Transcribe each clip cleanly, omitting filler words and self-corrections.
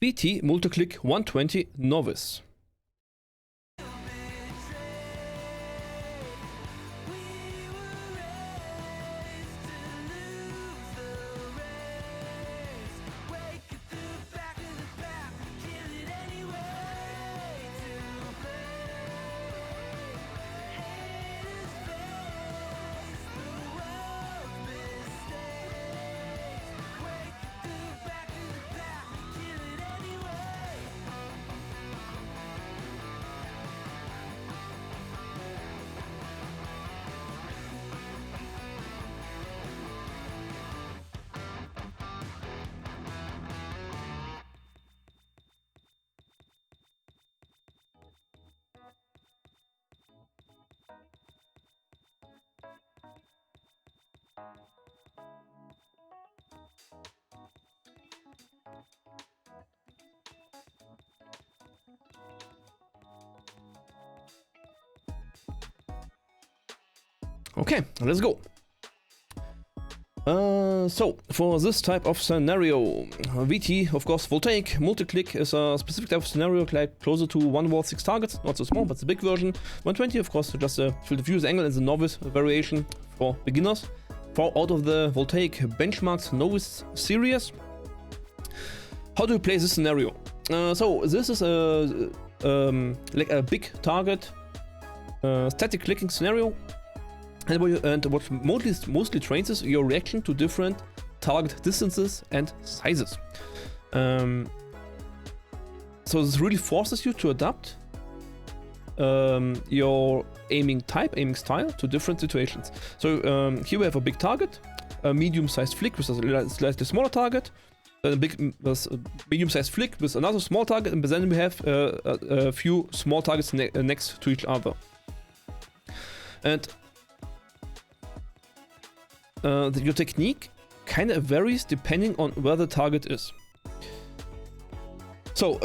VT Multiclick 120 Novice. Okay, let's go. So, for this type of scenario, VT, of course, voltaic multiclick is a specific type of scenario, like closer to 1 volt 6 targets, not so small, but the big version. 120, of course, just a field of view angle and the novice variation for beginners. Out of the voltaic benchmarks Novice series. How do you play this scenario? So, this is like a big target static clicking scenario. And what mostly trains is your reaction to different target distances and sizes. So this really forces you to adapt your aiming style to different situations. So here we have a big target, a medium-sized flick with a slightly smaller target, a medium-sized flick with another small target, and then we have a few small targets next to each other. And your technique kind of varies depending on where the target is. So,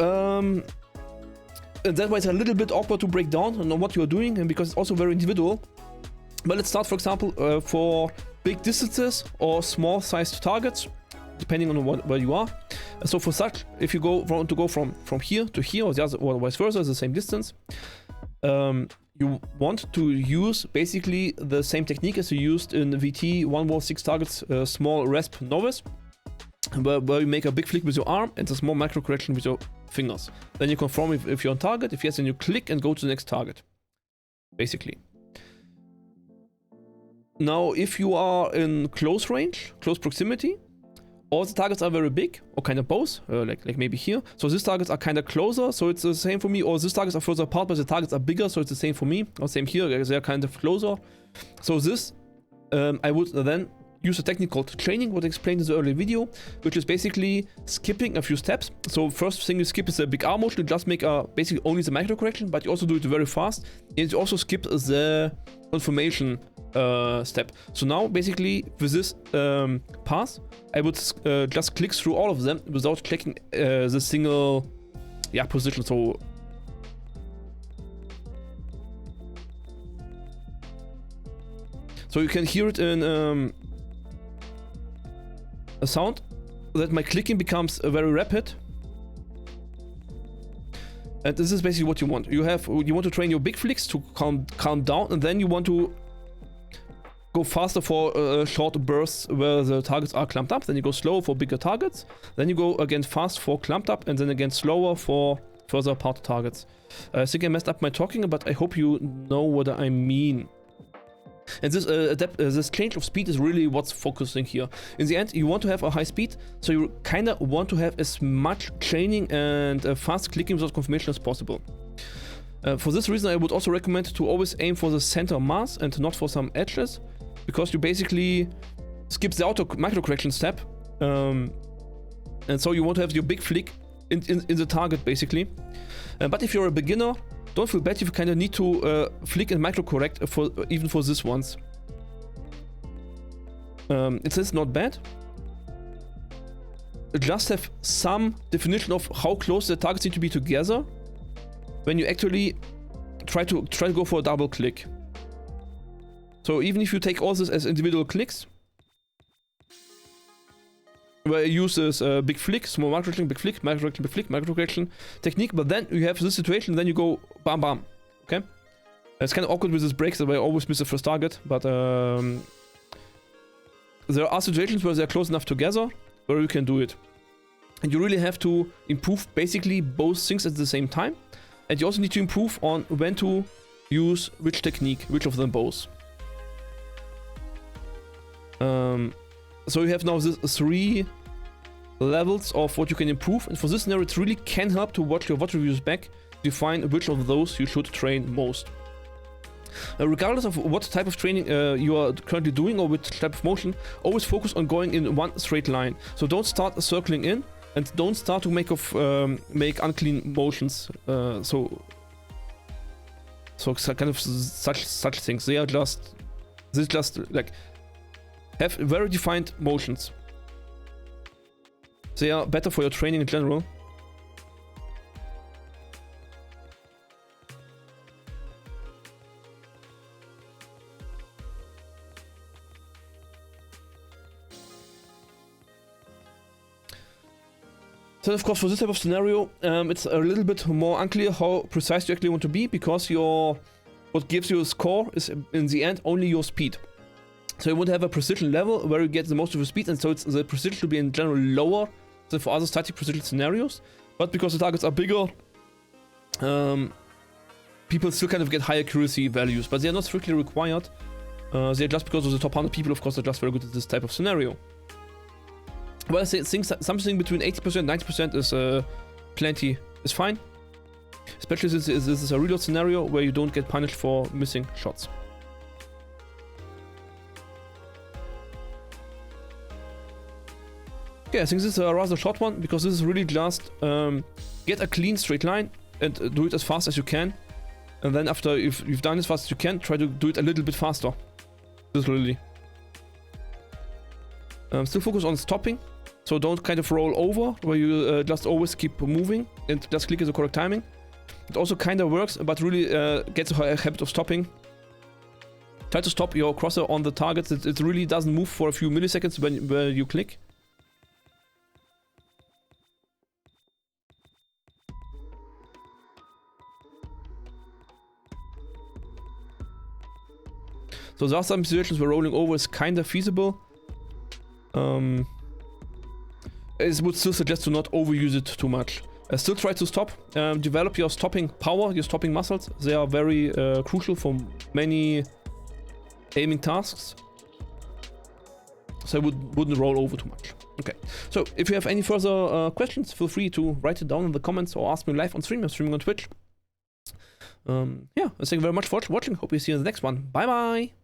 and that way it's a little bit awkward to break down on what you're doing, and because it's also very individual. But let's start, for example, for big distances or small-sized targets, depending on where you are. So for such, if you want to go from here to here, or the other, or vice versa, the same distance, you want to use basically the same technique as you used in VT 1 volt 6 targets small resp novice, where you make a big flick with your arm and a small micro correction with your fingers. Then you confirm if you're on target. If yes, then you click and go to the next target, basically. Now, if you are in close range, close proximity, all the targets are very big, or kind of both, like maybe here. So these targets are kind of closer, so it's the same for me. Or these targets are further apart, but the targets are bigger, so it's the same for me. Or same here, they're kind of closer. So this, I would then use a technique called training, what I explained in the earlier video, which is basically skipping a few steps. So first thing you skip is the big arm motion. You just make basically only the micro correction, but you also do it very fast. And you also skip the confirmation step. So now basically with this pass, I would just click through all of them without clicking the single position. So you can hear it in a sound that my clicking becomes very rapid. And this is basically what you want. You want to train your big flicks to calm down, and then you want to go faster for short bursts where the targets are clamped up. Then you go slower for bigger targets. Then you go again fast for clamped up, and then again slower for further apart targets. I think I messed up my talking, but I hope you know what I mean. And this change of speed is really what's focusing here. In the end, you want to have a high speed, so you kind of want to have as much training and fast clicking without confirmation as possible. For this reason, I would also recommend to always aim for the center mass and not for some edges, because you basically skip the auto micro correction step, and so you want to have your big flick in the target basically. But if you're a beginner, don't feel bad if you kind of need to flick and micro correct even for this ones. It's not bad. Just have some definition of how close the targets need to be together when you actually try to go for a double click. So even if you take all this as individual clicks, where you use this big flick, small macro correction, big flick, macro correction, big flick, macro correction technique, but then you have this situation, then you go bam bam, okay? It's kind of awkward with this breaks that I always miss the first target, but there are situations where they're close enough together where you can do it. And you really have to improve basically both things at the same time. And you also need to improve on when to use which technique, which of them both. So you have now this 3 levels of what you can improve, and for this scenario it really can help to watch your VOD reviews back to define which of those you should train most. Regardless of what type of training you are currently doing or which type of motion, always focus on going in one straight line. So don't start circling in, and don't start to make unclean motions. So kind of such things. They just like have very defined motions. They are better for your training in general. So of course for this type of scenario, it's a little bit more unclear how precise you actually want to be, because what gives you a score is in the end only your speed. So you want to have a precision level where you get the most of your speed, and so the precision should be in general lower than for other static precision scenarios. But because the targets are bigger, people still kind of get high accuracy values, but they are not strictly required. They are just because of the top 100 people, of course, are just very good at this type of scenario. Well, I think something between 80% and 90% is plenty, is fine. Especially since this is a reload scenario where you don't get punished for missing shots. Okay, I think this is a rather short one, because this is really just get a clean straight line and do it as fast as you can. And then after you've done as fast as you can, try to do it a little bit faster. Literally. Still focus on stopping. So don't kind of roll over, where you just always keep moving and just click at the correct timing. It also kind of works, but really gets a habit of stopping. Try to stop your crosser on the target. It really doesn't move for a few milliseconds when you click. So there are some situations where rolling over is kind of feasible. I would still suggest to not overuse it too much. Still try to stop. Develop your stopping power, your stopping muscles. They are very crucial for many aiming tasks. So I wouldn't roll over too much. Okay. So if you have any further questions, feel free to write it down in the comments or ask me live on stream. I'm streaming on Twitch. Yeah, thank you very much for watching. Hope you see you in the next one. Bye bye.